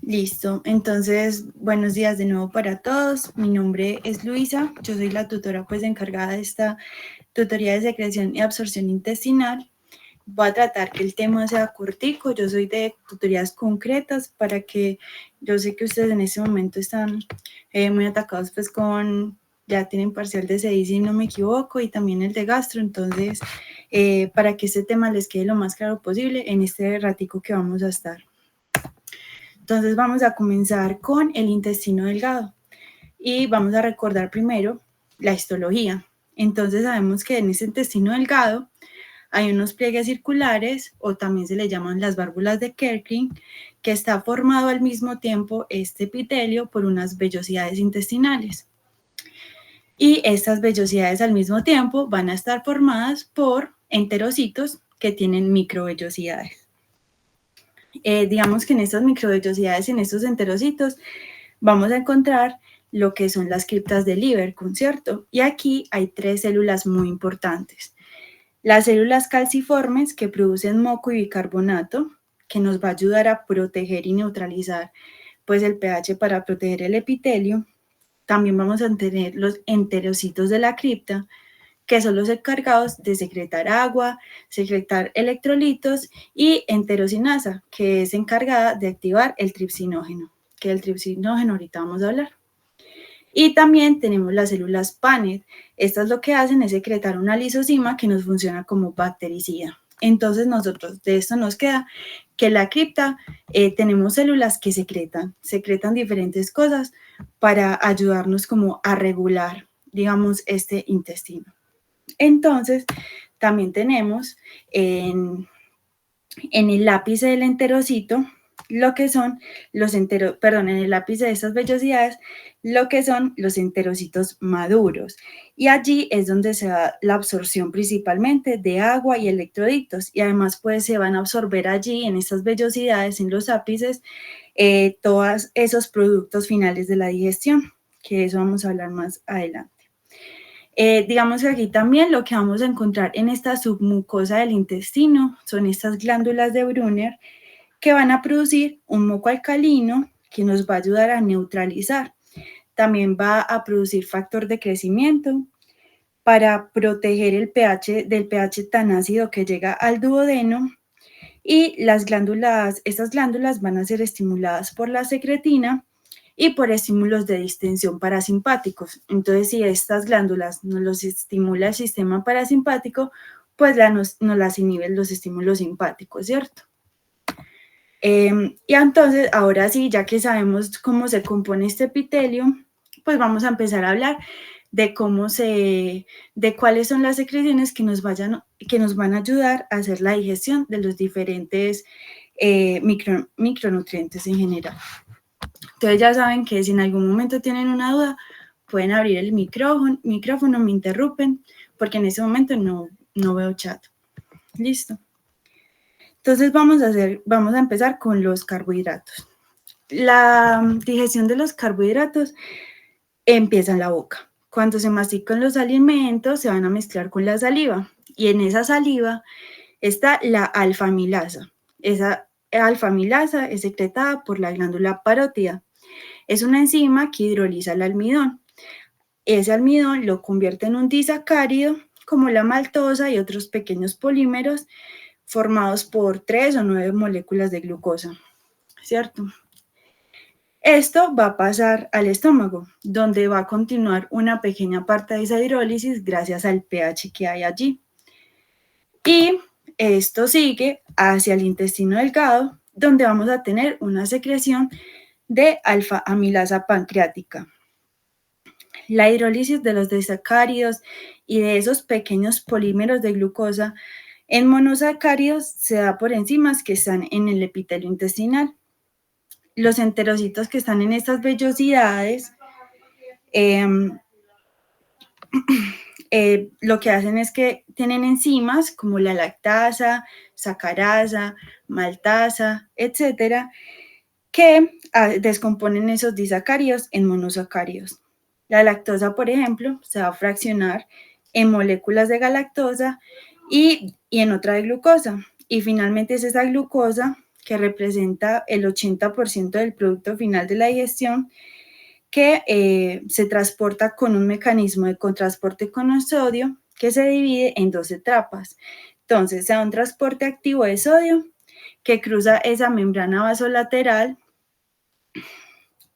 Listo, entonces buenos días de nuevo para todos. Mi nombre es Luisa, yo soy la tutora pues encargada de esta tutoría de secreción y absorción intestinal. Voy a tratar que el tema sea cortico, yo soy de tutorías concretas para que yo sé que ustedes en este momento están muy atacados pues ya tienen parcial de CEDI si no me equivoco y también el de gastro, entonces para que este tema les quede lo más claro posible en este ratico que vamos a estar. Entonces vamos a comenzar con el intestino delgado y vamos a recordar primero la histología. Entonces sabemos que en ese intestino delgado hay unos pliegues circulares o también se le llaman las válvulas de Kerkring, que está formado al mismo tiempo este epitelio por unas vellosidades intestinales. Y estas vellosidades al mismo tiempo van a estar formadas por enterocitos que tienen microvellosidades. Digamos que en estas microvellosidades, en estos enterocitos, vamos a encontrar lo que son las criptas de Lieberkühn, ¿cierto? Y aquí hay 3 células muy importantes. Las células calciformes que producen moco y bicarbonato, que nos va a ayudar a proteger y neutralizar pues el pH para proteger el epitelio. También vamos a tener los enterocitos de la cripta, que son los encargados de secretar agua, secretar electrolitos, y enterocinasa, que es encargada de activar el tripsinógeno, que el tripsinógeno ahorita vamos a hablar. Y también tenemos las células PANET. Estas lo que hacen es secretar una lisozima que nos funciona como bactericida. Entonces nosotros de esto nos queda que la cripta tenemos células que secretan diferentes cosas para ayudarnos como a regular, digamos, este intestino. Entonces, también tenemos en el lápice del enterocito lo que son en el lápice de estas vellosidades, lo que son los enterocitos maduros. Y allí es donde se da la absorción principalmente de agua y electrolitos. Y además, pues se van a absorber allí en estas vellosidades, en los ápices, todos esos productos finales de la digestión, que eso vamos a hablar más adelante. Digamos que aquí también lo que vamos a encontrar en esta submucosa del intestino son estas glándulas de Brunner que van a producir un moco alcalino que nos va a ayudar a neutralizar. También va a producir factor de crecimiento para proteger el pH del pH tan ácido que llega al duodeno. Y estas glándulas van a ser estimuladas por la secretina y por estímulos de distensión parasimpáticos. Entonces, si estas glándulas nos los estimula el sistema parasimpático, pues nos las inhiben los estímulos simpáticos, ¿cierto? Y entonces, ahora sí, ya que sabemos cómo se compone este epitelio, pues vamos a empezar a hablar de cuáles son las secreciones que nos van a ayudar a hacer la digestión de los diferentes micronutrientes en general. Entonces ya saben que si en algún momento tienen una duda, pueden abrir el micrófono, me interrumpen, porque en ese momento no veo chat. Listo. Entonces vamos a empezar con los carbohidratos. La digestión de los carbohidratos empieza en la boca. Cuando se mastican los alimentos, se van a mezclar con la saliva. Y en esa saliva está la alfa-amilasa. Esa alfa-amilasa es secretada por la glándula parótida. Es una enzima que hidroliza el almidón. Ese almidón lo convierte en un disacárido, como la maltosa y otros pequeños polímeros formados por 3 o 9 moléculas de glucosa, ¿cierto? Esto va a pasar al estómago, donde va a continuar una pequeña parte de esa hidrólisis gracias al pH que hay allí. Y esto sigue hacia el intestino delgado, donde vamos a tener una secreción de alfa-amilasa pancreática. La hidrólisis de los disacáridos y de esos pequeños polímeros de glucosa en monosacáridos se da por enzimas que están en el epitelio intestinal. Los enterocitos que están en estas vellosidades lo que hacen es que tienen enzimas como la lactasa, sacarasa, maltasa, etcétera, que descomponen esos disacáridos en monosacáridos. La lactosa, por ejemplo, se va a fraccionar en moléculas de galactosa y en otra de glucosa. y finalmente es esa glucosa que representa el 80% del producto final de la digestión, que se transporta con un mecanismo de contrasporte con el sodio que se divide en 2 etapas. Entonces, se da un transporte activo de sodio que cruza esa membrana vasolateral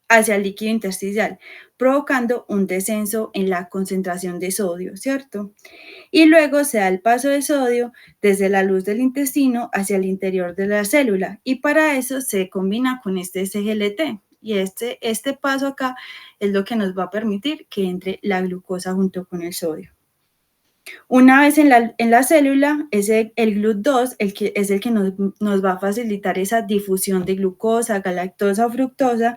hacia el líquido intersticial, provocando un descenso en la concentración de sodio, ¿cierto? Y luego se da el paso de sodio desde la luz del intestino hacia el interior de la célula, y para eso se combina con este SGLT. Y este paso acá es lo que nos va a permitir que entre la glucosa junto con el sodio. Una vez en la célula, es el GLUT2 es el que nos va a facilitar esa difusión de glucosa, galactosa o fructosa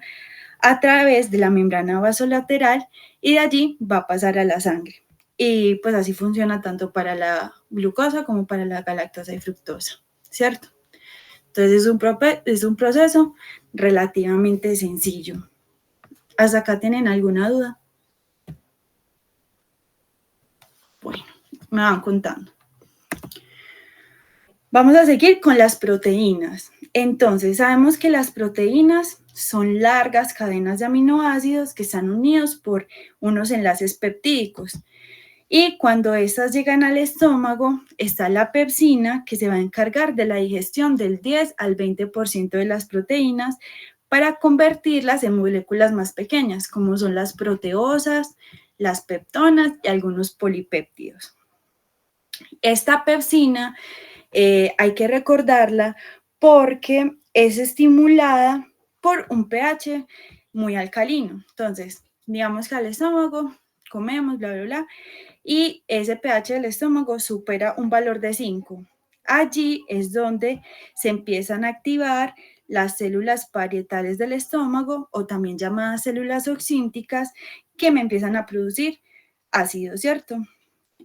a través de la membrana vasolateral, y de allí va a pasar a la sangre. Y pues así funciona tanto para la glucosa como para la galactosa y fructosa, ¿cierto? Entonces es un proceso relativamente sencillo. ¿Hasta acá tienen alguna duda? Bueno, me van contando. Vamos a seguir con las proteínas. Entonces, sabemos que las proteínas son largas cadenas de aminoácidos que están unidos por unos enlaces peptídicos. Y cuando estas llegan al estómago, está la pepsina, que se va a encargar de la digestión del 10 al 20% de las proteínas para convertirlas en moléculas más pequeñas, como son las proteosas, las peptonas y algunos polipéptidos. Esta pepsina hay que recordarla porque es estimulada por un pH muy alcalino. Entonces, digamos que al estómago comemos, bla, bla, bla, y ese pH del estómago supera un valor de 5. Allí es donde se empiezan a activar las células parietales del estómago, o también llamadas células oxínticas, que me empiezan a producir ácido, ¿cierto?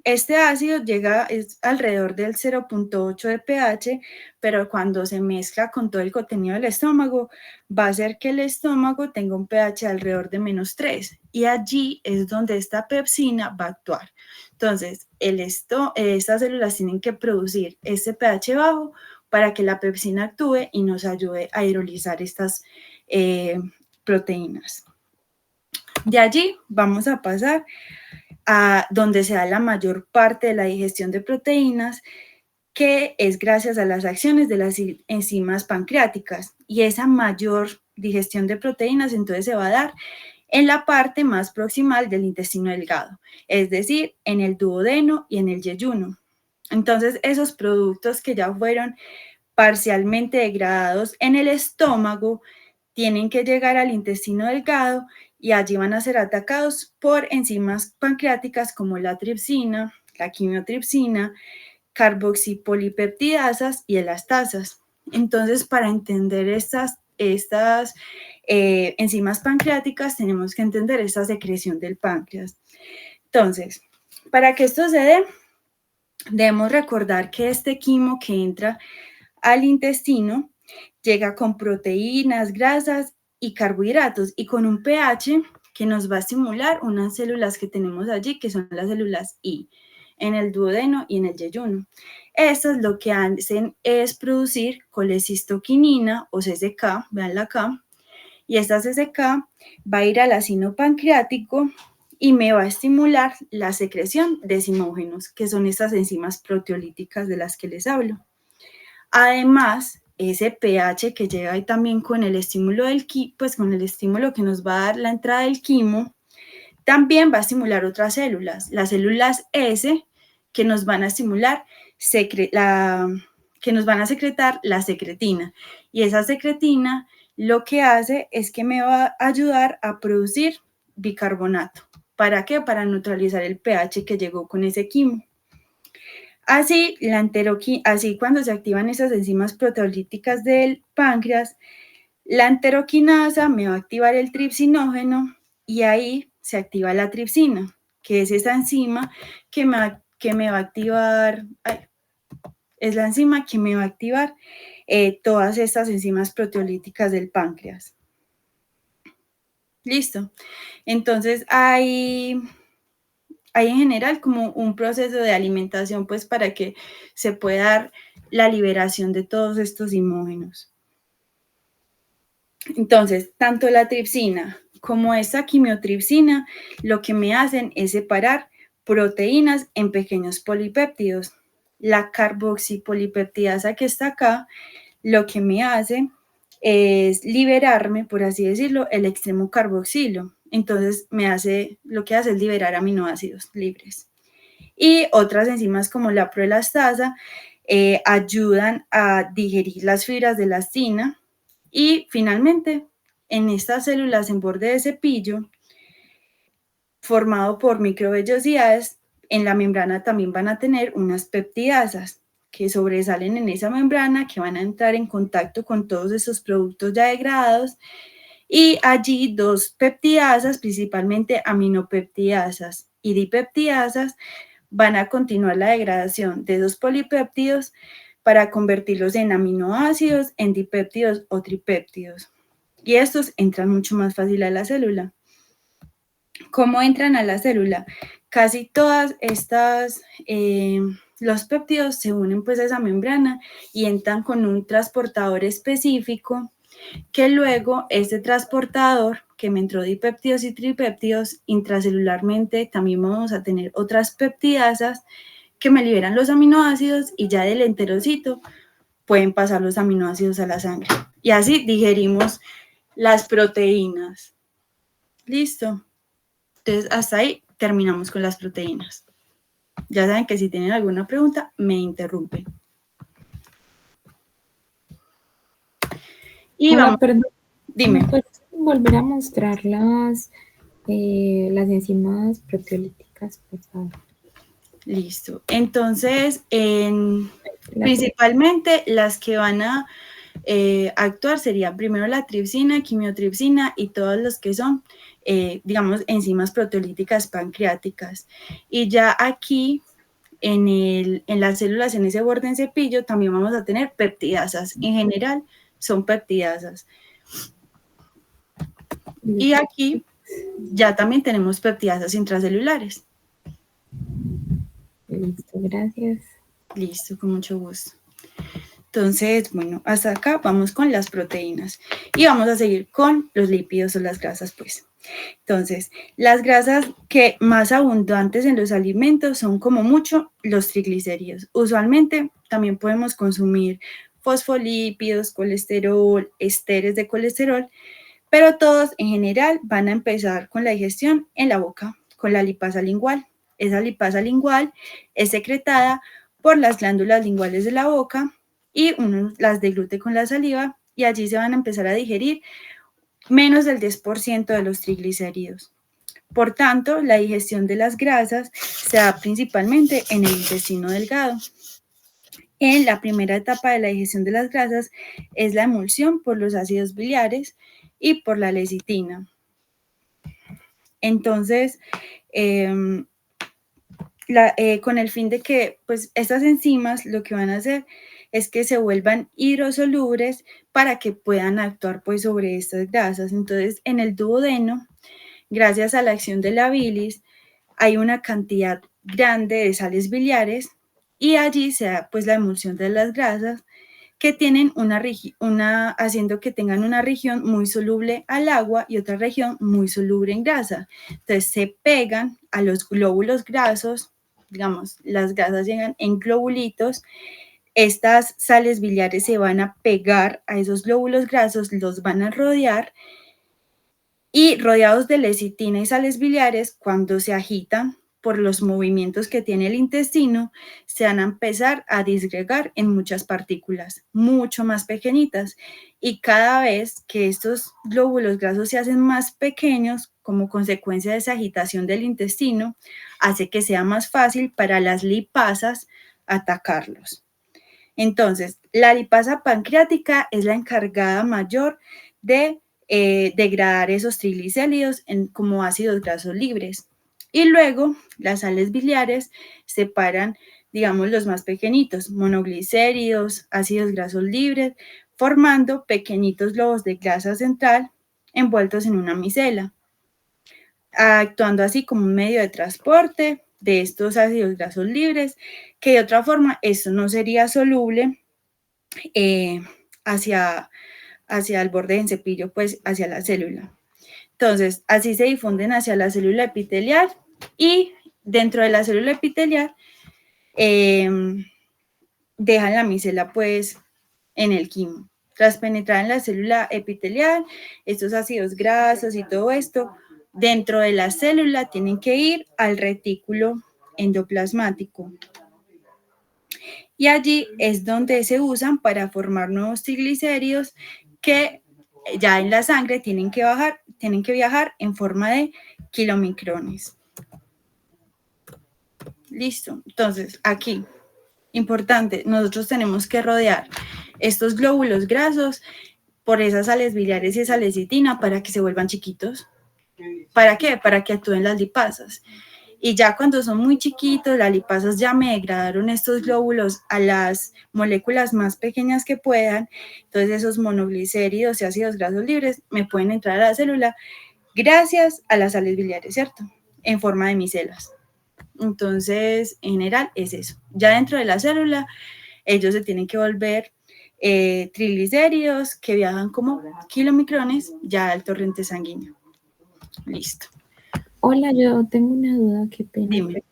Este ácido es alrededor del 0.8 de pH, pero cuando se mezcla con todo el contenido del estómago, va a hacer que el estómago tenga un pH alrededor de -3, y allí es donde esta pepsina va a actuar. Entonces, estas células tienen que producir este pH bajo para que la pepsina actúe y nos ayude a hidrolizar estas proteínas. De allí vamos a pasar a donde se da la mayor parte de la digestión de proteínas, que es gracias a las acciones de las enzimas pancreáticas, y esa mayor digestión de proteínas entonces se va a dar en la parte más proximal del intestino delgado, es decir, en el duodeno y en el yeyuno. Entonces, esos productos que ya fueron parcialmente degradados en el estómago tienen que llegar al intestino delgado, y allí van a ser atacados por enzimas pancreáticas como la tripsina, la quimiotripsina, carboxipolipeptidasas y elastasas. Entonces, para entender estas enzimas pancreáticas, tenemos que entender esta secreción del páncreas. Entonces, para que esto se dé, debemos recordar que este quimo que entra al intestino llega con proteínas, grasas y carbohidratos, y con un pH que nos va a estimular unas células que tenemos allí, que son las células I, en el duodeno y en el yeyuno. Estas lo que hacen es producir colecistoquinina o CCK, veanla acá, y esta CCK va a ir al ácido pancreático y me va a estimular la secreción de zimógenos, que son estas enzimas proteolíticas de las que les hablo. Además, ese pH que llega ahí también con el estímulo con el estímulo que nos va a dar la entrada del quimo, también va a estimular otras células, las células S, que nos van a estimular que nos van a secretar la secretina, y esa secretina lo que hace es que me va a ayudar a producir bicarbonato. ¿Para qué? Para neutralizar el pH que llegó con ese quimo. Así, cuando se activan esas enzimas proteolíticas del páncreas, la enteroquinasa me va a activar el tripsinógeno, y ahí se activa la tripsina, que es esa enzima que me va a activar, es la enzima que me va a activar todas estas enzimas proteolíticas del páncreas. Listo. Entonces, hay hay en general como un proceso de alimentación, pues para que se pueda dar la liberación de todos estos imógenos. Entonces, tanto la tripsina como esta quimiotripsina, lo que me hacen es separar proteínas en pequeños polipéptidos. La carboxipolipeptidasa que está acá, lo que me hace es liberarme, por así decirlo, el extremo carboxilo. Entonces, lo que hace es liberar aminoácidos libres. Y otras enzimas como la proelastasa ayudan a digerir las fibras de elastina. Y finalmente, en estas células en borde de cepillo, formado por microvellosidades, en la membrana también van a tener unas peptidasas que sobresalen en esa membrana, que van a entrar en contacto con todos esos productos ya degradados, y allí dos peptidasas, principalmente aminopeptidasas y dipeptidasas, van a continuar la degradación de esos polipéptidos para convertirlos en aminoácidos, en dipéptidos o tripéptidos. Y estos entran mucho más fácil a la célula. ¿Cómo entran a la célula? Casi todas estas, los péptidos se unen pues a esa membrana y entran con un transportador específico, que luego este transportador que me entró dipéptidos y tripéptidos, intracelularmente también vamos a tener otras peptidasas que me liberan los aminoácidos, y ya del enterocito pueden pasar los aminoácidos a la sangre. Y así digerimos las proteínas. ¿Listo? Entonces, hasta ahí terminamos con las proteínas. Ya saben que si tienen alguna pregunta, me interrumpen. Y vamos, perdón, dime. ¿me puedes volver a mostrar las enzimas proteolíticas, por favor? Listo. Entonces, principalmente las que van a actuar serían primero la tripsina, quimiotripsina y todos los que son, digamos, enzimas proteolíticas pancreáticas. Y ya aquí, en las células, en ese borde en cepillo, también vamos a tener peptidasas. En general, son peptidasas. Y aquí ya también tenemos peptidasas intracelulares. Listo, gracias. Listo, con mucho gusto. Entonces, bueno, hasta acá vamos con las proteínas y vamos a seguir con los lípidos o las grasas, pues. Entonces, las grasas que más abundantes en los alimentos son como mucho los triglicéridos. Usualmente también podemos consumir fosfolípidos, colesterol, esteres de colesterol, pero todos en general van a empezar con la digestión en la boca, con la lipasa lingual. Esa lipasa lingual es secretada por las glándulas linguales de la boca, y uno las deglute con la saliva, y allí se van a empezar a digerir menos del 10% de los triglicéridos. Por tanto, la digestión de las grasas se da principalmente en el intestino delgado. En la primera etapa de la digestión de las grasas es la emulsión por los ácidos biliares y por la lecitina. Entonces, con el fin de que pues, estas enzimas lo que van a hacer es que se vuelvan hidrosolubles para que puedan actuar pues, sobre estas grasas. Entonces, en el duodeno, gracias a la acción de la bilis, hay una cantidad grande de sales biliares, y allí se da pues, la emulsión de las grasas, que tienen haciendo que tengan una región muy soluble al agua y otra región muy soluble en grasa. Entonces se pegan a los glóbulos grasos, digamos, las grasas llegan en globulitos, estas sales biliares se van a pegar a esos glóbulos grasos, los van a rodear, y rodeados de lecitina y sales biliares, cuando se agitan por los movimientos que tiene el intestino, se van a empezar a disgregar en muchas partículas, mucho más pequeñitas. Y cada vez que estos glóbulos grasos se hacen más pequeños, como consecuencia de esa agitación del intestino, hace que sea más fácil para las lipasas atacarlos. Entonces, la lipasa pancreática es la encargada mayor de degradar esos triglicéridos como ácidos grasos libres. Y luego las sales biliares separan, digamos, los más pequeñitos, monoglicéridos, ácidos grasos libres, formando pequeñitos globos de grasa central envueltos en una micela, actuando así como un medio de transporte de estos ácidos grasos libres, que de otra forma esto no sería soluble hacia el borde del cepillo, pues hacia la célula. Entonces, así se difunden hacia la célula epitelial y dentro de la célula epitelial dejan la micela pues en el quimo. Tras penetrar en la célula epitelial, estos ácidos grasos y todo esto, dentro de la célula tienen que ir al retículo endoplasmático. Y allí es donde se usan para formar nuevos triglicéridos que ya en la sangre tienen que viajar en forma de kilomicrones. Listo. Entonces, aquí, importante, nosotros tenemos que rodear estos glóbulos grasos por esas sales biliares y esa lecitina para que se vuelvan chiquitos. ¿Para qué? Para que actúen las lipasas. Y ya cuando son muy chiquitos, las lipasas ya me degradaron estos glóbulos a las moléculas más pequeñas que puedan. Entonces esos monoglicéridos y ácidos grasos libres me pueden entrar a la célula gracias a las sales biliares, ¿cierto? En forma de micelas. Entonces, en general es eso. Ya dentro de la célula, ellos se tienen que volver triglicéridos que viajan como kilomicrones ya al torrente sanguíneo. Listo. Hola, yo tengo una duda, qué pena. Dime.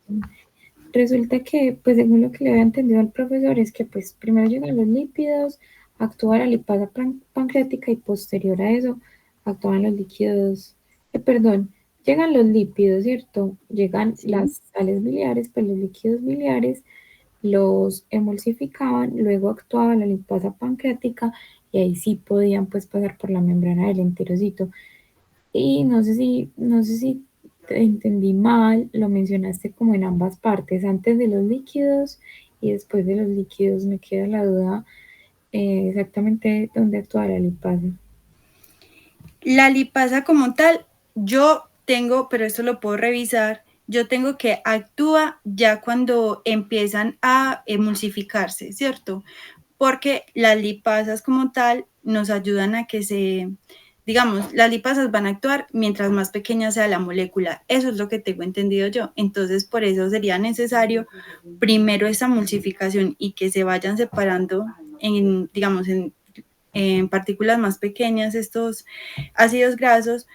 Resulta que, pues según lo que le había entendido al profesor, es que pues primero llegan los lípidos, actúa la lipasa pancreática y posterior a eso actúan los líquidos, llegan los lípidos, ¿cierto? Llegan las sales biliares, pues los líquidos biliares los emulsificaban, luego actuaba la lipasa pancreática y ahí sí podían pues pasar por la membrana del enterocito. Y no sé si te entendí mal, lo mencionaste como en ambas partes, antes de los líquidos y después de los líquidos. Me queda la duda exactamente dónde actúa la lipasa. La lipasa como tal, yo tengo, pero esto lo puedo revisar, yo tengo que actúa ya cuando empiezan a emulsificarse, ¿cierto? Porque las lipasas como tal nos ayudan a que digamos, las lipasas van a actuar mientras más pequeña sea la molécula. Eso es lo que tengo entendido yo. Entonces, por eso sería necesario primero esa emulsificación y que se vayan separando digamos, en partículas más pequeñas estos ácidos grasos,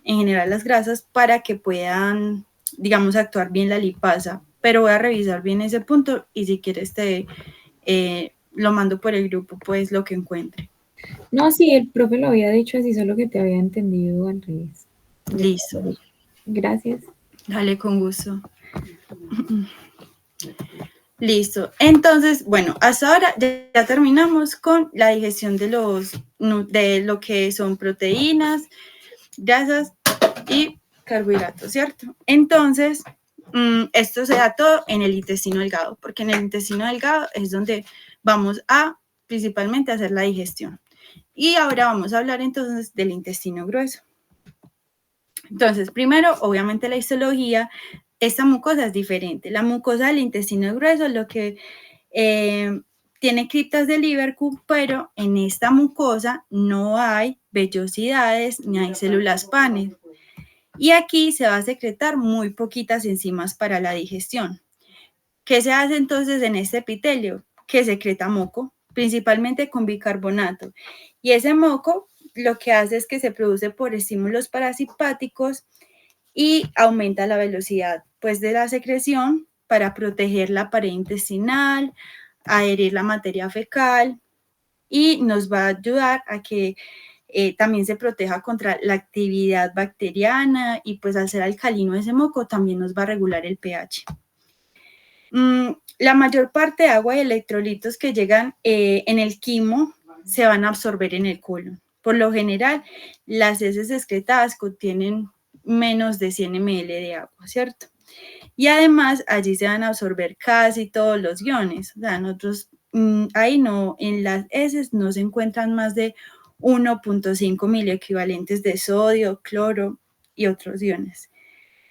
en general las grasas, para que puedan, digamos, actuar bien la lipasa. Pero voy a revisar bien ese punto y si quieres lo mando por el grupo, pues lo que encuentre. No, sí, el profe lo había dicho así, solo que te había entendido al revés. Listo. Gracias. Dale, con gusto. Listo. Entonces, bueno, hasta ahora ya terminamos con la digestión de lo que son proteínas, grasas y carbohidratos, ¿cierto? Entonces, esto se da todo en el intestino delgado, porque en el intestino delgado es donde vamos a principalmente hacer la digestión. Y ahora vamos a hablar entonces del intestino grueso. Entonces, primero, obviamente la histología, esta mucosa es diferente. La mucosa del intestino grueso es lo que tiene criptas de Lieberkühn, pero en esta mucosa no hay vellosidades ni hay células Paneth. Y aquí se va a secretar muy poquitas enzimas para la digestión. ¿Qué se hace entonces en este epitelio? Que secreta moco, principalmente con bicarbonato. Y ese moco lo que hace es que se produce por estímulos parasimpáticos y aumenta la velocidad pues, de la secreción para proteger la pared intestinal, adherir la materia fecal y nos va a ayudar a que también se proteja contra la actividad bacteriana y pues al ser alcalino ese moco también nos va a regular el pH. La mayor parte de agua y electrolitos que llegan en el quimo se van a absorber en el colon. Por lo general, las heces excretadas contienen menos de 100 ml de agua, ¿cierto? Y además, allí se van a absorber casi todos los iones. O sea, nosotros ahí no, en las heces no se encuentran más de 1.5 miliequivalentes de sodio, cloro y otros iones.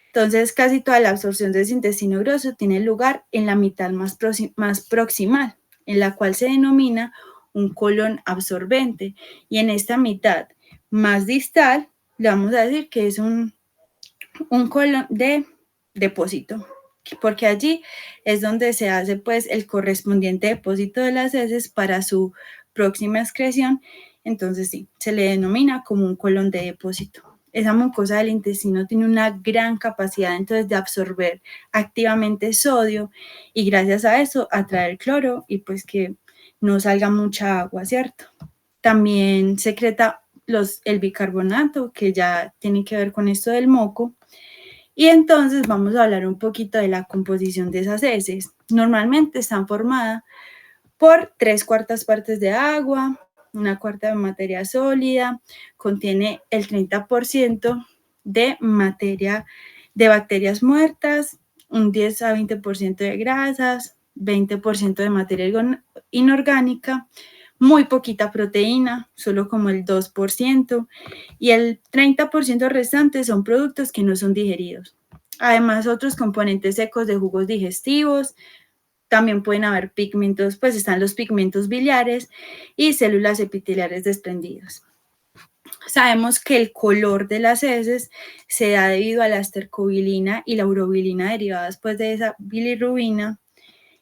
Entonces, casi toda la absorción del intestino grueso tiene lugar en la mitad más proximal, en la cual se denomina un colon absorbente. Y en esta mitad más distal, le vamos a decir que es un colon de depósito, porque allí es donde se hace pues el correspondiente depósito de las heces para su próxima excreción. Entonces sí, se le denomina como un colon de depósito. Esa mucosa del intestino tiene una gran capacidad entonces de absorber activamente sodio y gracias a eso atraer cloro y pues que no salga mucha agua, ¿cierto? También secreta el bicarbonato, que ya tiene que ver con esto del moco. Y entonces vamos a hablar un poquito de la composición de esas heces. Normalmente están formadas por 3/4 partes de agua, 1/4 de materia sólida, contiene el 30% de materia de bacterias muertas, un 10 a 20% de grasas, 20% de materia inorgánica, muy poquita proteína, solo como el 2%, y el 30% restante son productos que no son digeridos. Además, otros componentes secos de jugos digestivos, también pueden haber pigmentos, pues están los pigmentos biliares y células epiteliales desprendidas. Sabemos que el color de las heces se da debido a la estercobilina y la urobilina derivadas pues de esa bilirrubina.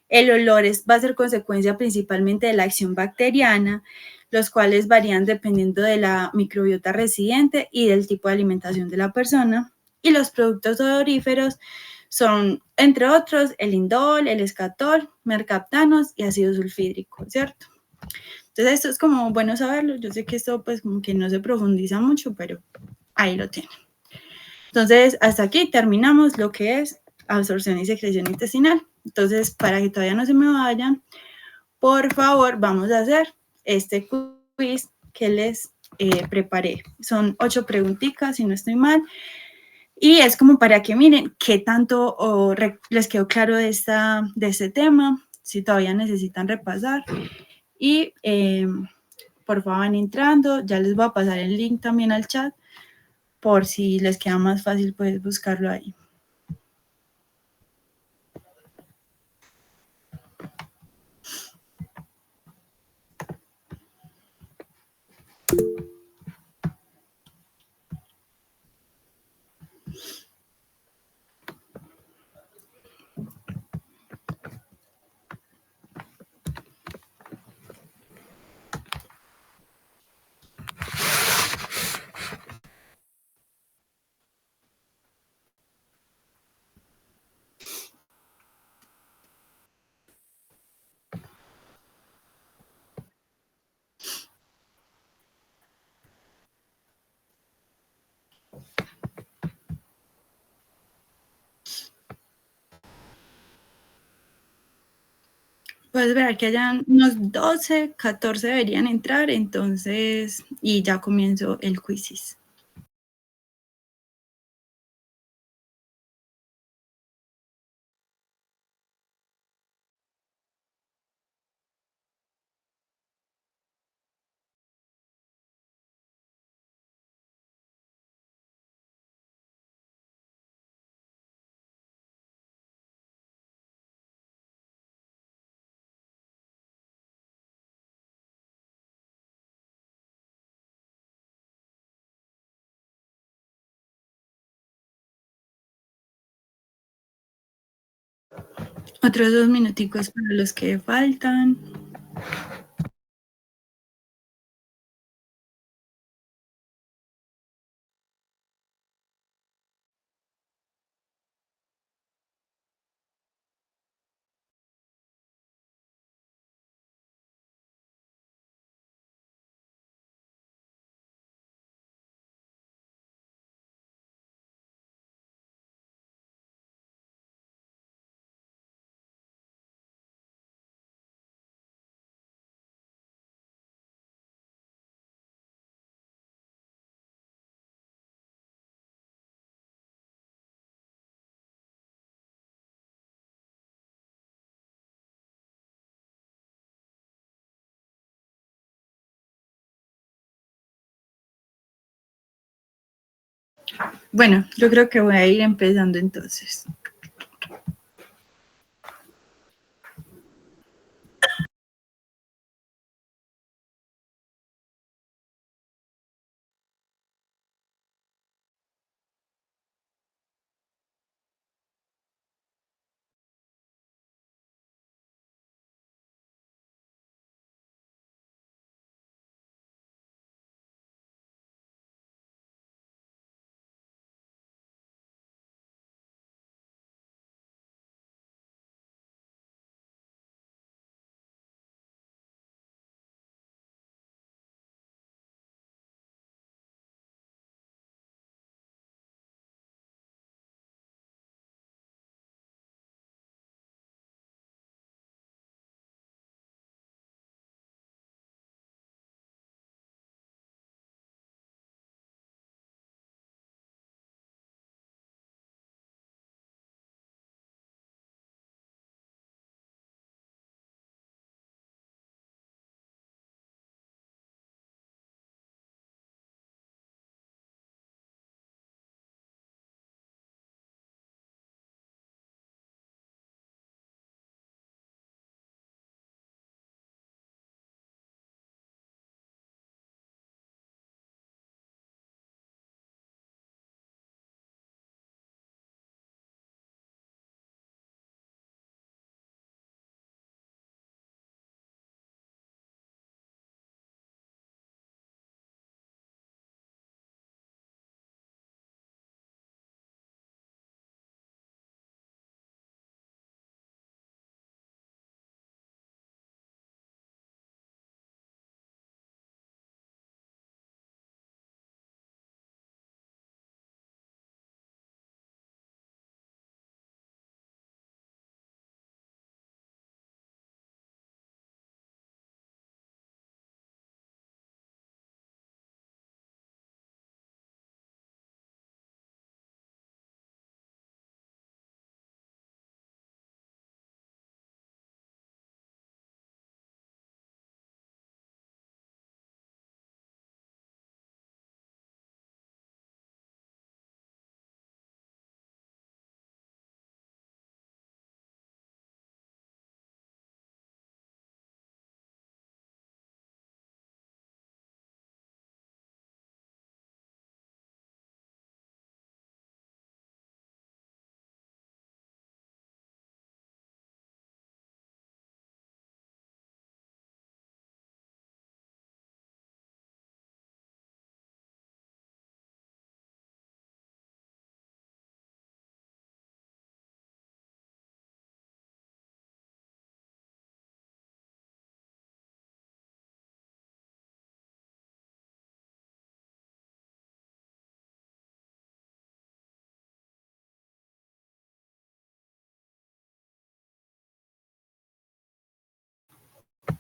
El olor va a ser consecuencia principalmente de la acción bacteriana, los cuales varían dependiendo de la microbiota residente y del tipo de alimentación de la persona. Y los productos odoríferos son, entre otros, el indol, el escatol, mercaptanos y ácido sulfídrico, ¿cierto? Entonces esto es como bueno saberlo. Yo sé que esto pues como que no se profundiza mucho, pero ahí lo tienen. Entonces hasta aquí terminamos lo que es absorción y secreción intestinal. Entonces para que todavía no se me vayan, por favor vamos a hacer este quiz que les preparé. Son 8 preguntitas si no estoy mal. Y es como para que miren qué tanto les quedó claro de este tema, si todavía necesitan repasar. Y por favor van entrando, ya les voy a pasar el link también al chat, por si les queda más fácil pues buscarlo ahí. Puedes ver que hayan unos 12, 14 deberían entrar, entonces, y ya comienzo el quiz. Otros 2 minuticos para los que faltan. Bueno, yo creo que voy a ir empezando entonces.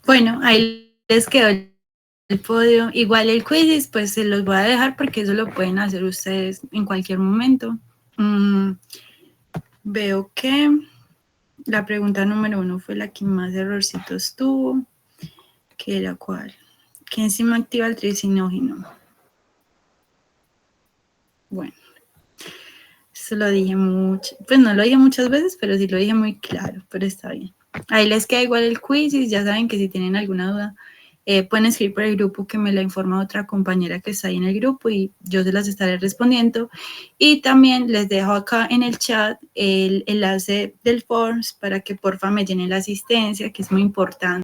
Bueno, ahí les quedó el podio. Igual el quiz, pues se los voy a dejar porque eso lo pueden hacer ustedes en cualquier momento. Veo que la pregunta número 1 fue la que más errorcitos tuvo, que era ¿cuál? ¿Qué enzima activa el tricinógeno? Bueno, eso lo dije mucho, pues no lo dije muchas veces, pero sí lo dije muy claro, pero está bien. Ahí les queda igual el quiz y ya saben que si tienen alguna duda, pueden escribir por el grupo que me la informa otra compañera que está ahí en el grupo y yo se las estaré respondiendo. Y también les dejo acá en el chat el enlace del Forms para que porfa me llenen la asistencia, que es muy importante.